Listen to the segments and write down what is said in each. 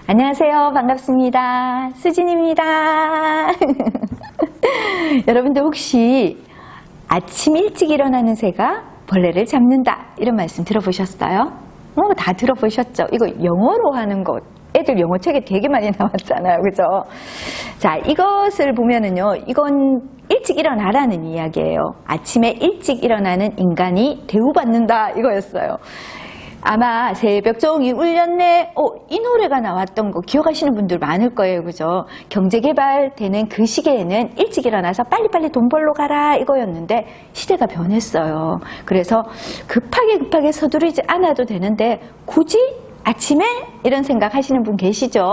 안녕하세요. 반갑습니다. 수진입니다. 여러분들 혹시 아침 일찍 일어나는 새가 벌레를 잡는다 이런 말씀 들어보셨어요? 다 들어보셨죠? 이거 영어로 하는 것 애들 영어 책에 되게 많이 나왔잖아요. 그죠? 자, 이것을 보면은요, 이건 일찍 일어나라는 이야기예요. 아침에 일찍 일어나는 인간이 대우받는다 이거였어요. 아마 새벽 종이 울렸네. 이 노래가 나왔던 거 기억하시는 분들 많을 거예요. 그죠? 경제개발 되는 그 시기에는 일찍 일어나서 빨리빨리 돈 벌러 가라 이거였는데 시대가 변했어요. 그래서 급하게 서두르지 않아도 되는데 굳이 아침에 이런 생각 하시는 분 계시죠?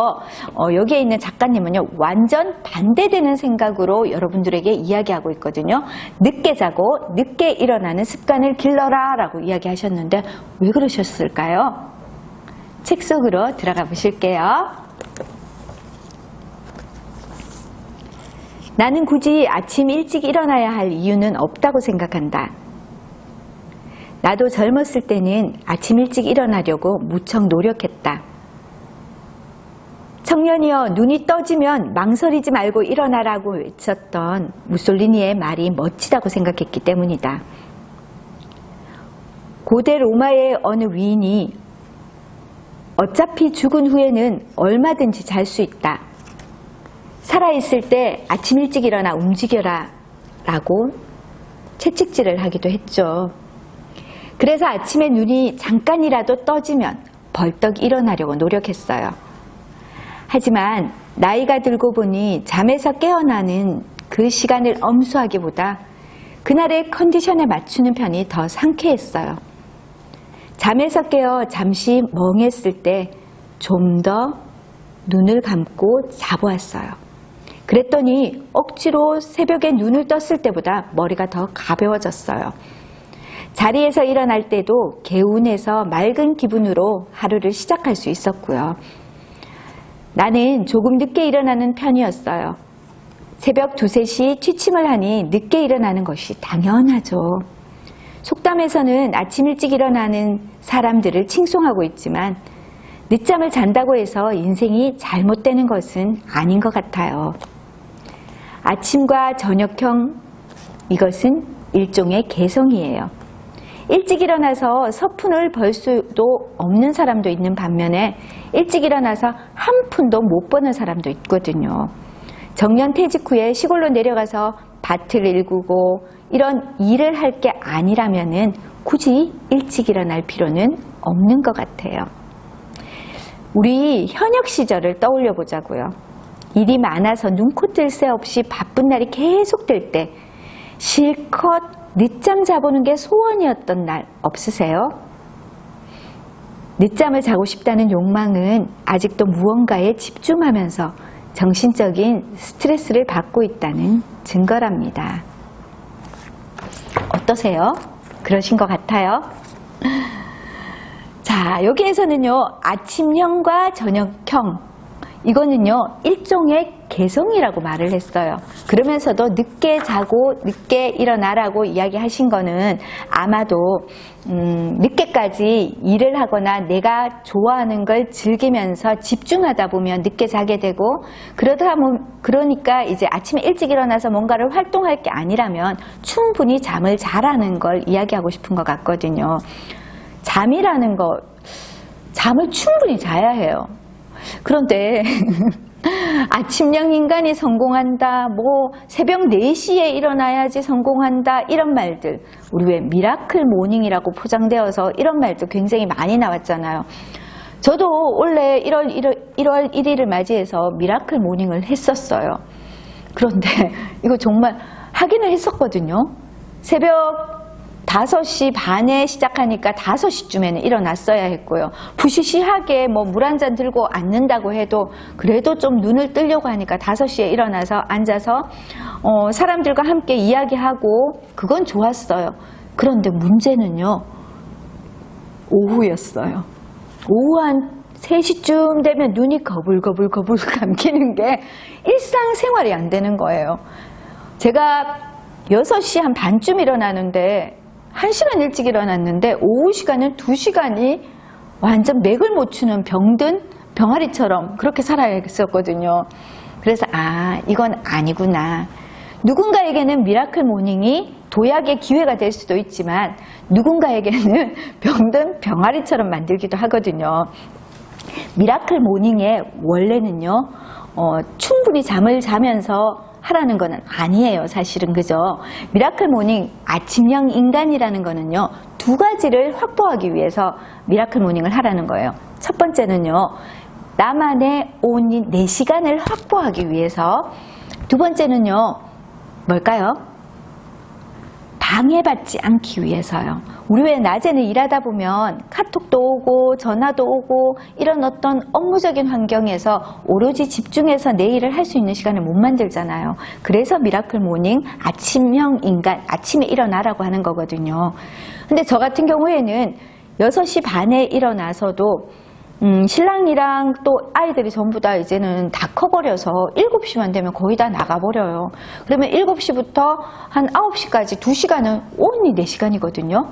여기에 있는 작가님은요, 완전 반대되는 생각으로 여러분들에게 이야기하고 있거든요. 늦게 자고 늦게 일어나는 습관을 길러라 라고 이야기하셨는데 왜 그러셨을까요? 책 속으로 들어가 보실게요. 나는 굳이 아침 일찍 일어나야 할 이유는 없다고 생각한다. 나도 젊었을 때는 아침 일찍 일어나려고 무척 노력했다. 청년이여 눈이 떠지면 망설이지 말고 일어나라고 외쳤던 무솔리니의 말이 멋지다고 생각했기 때문이다. 고대 로마의 어느 위인이 어차피 죽은 후에는 얼마든지 잘 수 있다. 살아있을 때 아침 일찍 일어나 움직여라 라고 채찍질을 하기도 했죠. 그래서 아침에 눈이 잠깐이라도 떠지면 벌떡 일어나려고 노력했어요. 하지만 나이가 들고 보니 잠에서 깨어나는 그 시간을 엄수하기보다 그날의 컨디션에 맞추는 편이 더 상쾌했어요. 잠에서 깨어 잠시 멍했을 때 좀 더 눈을 감고 자보았어요. 그랬더니 억지로 새벽에 눈을 떴을 때보다 머리가 더 가벼워졌어요. 자리에서 일어날 때도 개운해서 맑은 기분으로 하루를 시작할 수 있었고요. 나는 조금 늦게 일어나는 편이었어요. 새벽 2, 3시 취침을 하니 늦게 일어나는 것이 당연하죠. 속담에서는 아침 일찍 일어나는 사람들을 칭송하고 있지만 늦잠을 잔다고 해서 인생이 잘못되는 것은 아닌 것 같아요. 아침과 저녁형, 이것은 일종의 개성이에요. 일찍 일어나서 서푼을 벌 수도 없는 사람도 있는 반면에 일찍 일어나서 한 푼도 못 버는 사람도 있거든요. 정년 퇴직 후에 시골로 내려가서 밭을 일구고 이런 일을 할 게 아니라면은 굳이 일찍 일어날 필요는 없는 것 같아요. 우리 현역 시절을 떠올려 보자고요. 일이 많아서 눈코 뜰 새 없이 바쁜 날이 계속될 때 실컷 늦잠 자보는 게 소원이었던 날 없으세요? 늦잠을 자고 싶다는 욕망은 아직도 무언가에 집중하면서 정신적인 스트레스를 받고 있다는 증거랍니다. 어떠세요? 그러신 것 같아요? 자, 여기에서는요, 아침형과 저녁형, 이거는요, 일종의 개성이라고 말을 했어요. 그러면서도 늦게 자고 늦게 일어나라고 이야기하신 거는 아마도 늦게까지 일을 하거나 내가 좋아하는 걸 즐기면서 집중하다 보면 늦게 자게 되고 그러니까 이제 아침에 일찍 일어나서 뭔가를 활동할 게 아니라면 충분히 잠을 자라는 걸 이야기하고 싶은 것 같거든요. 잠이라는 거, 잠을 충분히 자야 해요. 그런데 아침형 인간이 성공한다, 새벽 4시에 일어나야지 성공한다, 이런 말들, 우리 왜 미라클 모닝이라고 포장되어서 이런 말도 굉장히 많이 나왔잖아요. 저도 원래 1월 1일을 맞이해서 미라클 모닝을 했었어요. 그런데 이거 정말 하기는 했었거든요. 새벽 5시 반에 시작하니까 5시쯤에는 일어났어야 했고요. 부시시하게 물 한 잔 들고 앉는다고 해도 그래도 좀 눈을 뜨려고 하니까 5시에 일어나서 앉아서 사람들과 함께 이야기하고 그건 좋았어요. 그런데 문제는요, 오후였어요. 오후 한 3시쯤 되면 눈이 거불거불 감기는 게 일상생활이 안 되는 거예요. 제가 6시 한 반쯤 일어나는데 1시간 일찍 일어났는데 오후 시간은 2시간이 완전 맥을 못 추는 병든 병아리처럼 그렇게 살아야겠었거든요. 그래서 이건 아니구나. 누군가에게는 미라클 모닝이 도약의 기회가 될 수도 있지만 누군가에게는 병든 병아리처럼 만들기도 하거든요. 미라클 모닝의 원래는요, 충분히 잠을 자면서 하라는 거는 아니에요, 사실은. 그죠? 미라클 모닝, 아침형 인간이라는 거는요, 두 가지를 확보하기 위해서 미라클 모닝을 하라는 거예요. 첫 번째는요, 나만의 온리 4시간을 확보하기 위해서. 두 번째는요, 뭘까요? 방해받지 않기 위해서요. 우리 왜 낮에는 일하다 보면 카톡도 오고 전화도 오고 이런 어떤 업무적인 환경에서 오로지 집중해서 내 일을 할 수 있는 시간을 못 만들잖아요. 그래서 미라클 모닝, 아침형 인간, 아침에 일어나라고 하는 거거든요. 근데 저 같은 경우에는 6시 반에 일어나서도 신랑이랑 또 아이들이 전부 다 이제는 다 커버려서 7시만 되면 거의 다 나가버려요. 그러면 7시부터 한 9시까지 2시간은 온리 4시간이거든요.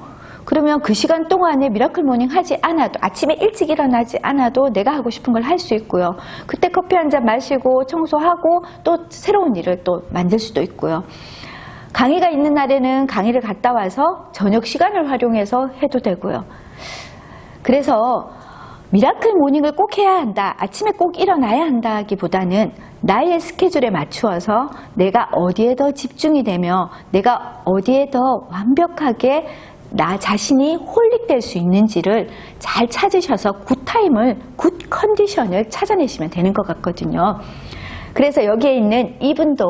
그러면 그 시간 동안에 미라클 모닝 하지 않아도, 아침에 일찍 일어나지 않아도 내가 하고 싶은 걸 할 수 있고요. 그때 커피 한 잔 마시고 청소하고 또 새로운 일을 또 만들 수도 있고요. 강의가 있는 날에는 강의를 갔다 와서 저녁 시간을 활용해서 해도 되고요. 그래서 미라클 모닝을 꼭 해야 한다, 아침에 꼭 일어나야 한다기보다는 나의 스케줄에 맞추어서 내가 어디에 더 집중이 되며 내가 어디에 더 완벽하게 나 자신이 홀릭될 수 있는지를 잘 찾으셔서 굿타임을, 굿 컨디션을 찾아내시면 되는 것 같거든요. 그래서 여기에 있는 이분도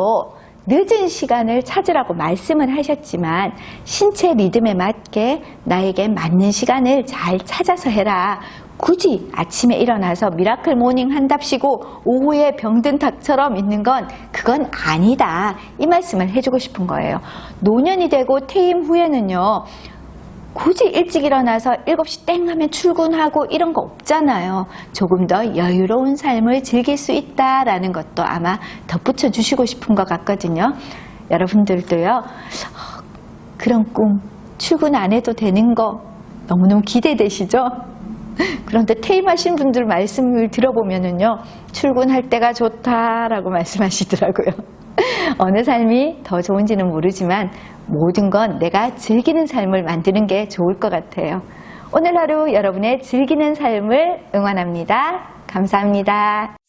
늦은 시간을 찾으라고 말씀을 하셨지만 신체 리듬에 맞게 나에게 맞는 시간을 잘 찾아서 해라. 굳이 아침에 일어나서 미라클 모닝 한답시고 오후에 병든 닭처럼 있는 건 그건 아니다. 이 말씀을 해주고 싶은 거예요. 노년이 되고 퇴임 후에는요, 굳이 일찍 일어나서 7시 땡 하면 출근하고 이런 거 없잖아요. 조금 더 여유로운 삶을 즐길 수 있다라는 것도 아마 덧붙여 주시고 싶은 것 같거든요. 여러분들도요, 그런 꿈, 출근 안 해도 되는 거 너무너무 기대되시죠? 그런데 퇴임하신 분들 말씀을 들어보면은요, 출근할 때가 좋다라고 말씀하시더라고요. 어느 삶이 더 좋은지는 모르지만 모든 건 내가 즐기는 삶을 만드는 게 좋을 것 같아요. 오늘 하루 여러분의 즐기는 삶을 응원합니다. 감사합니다.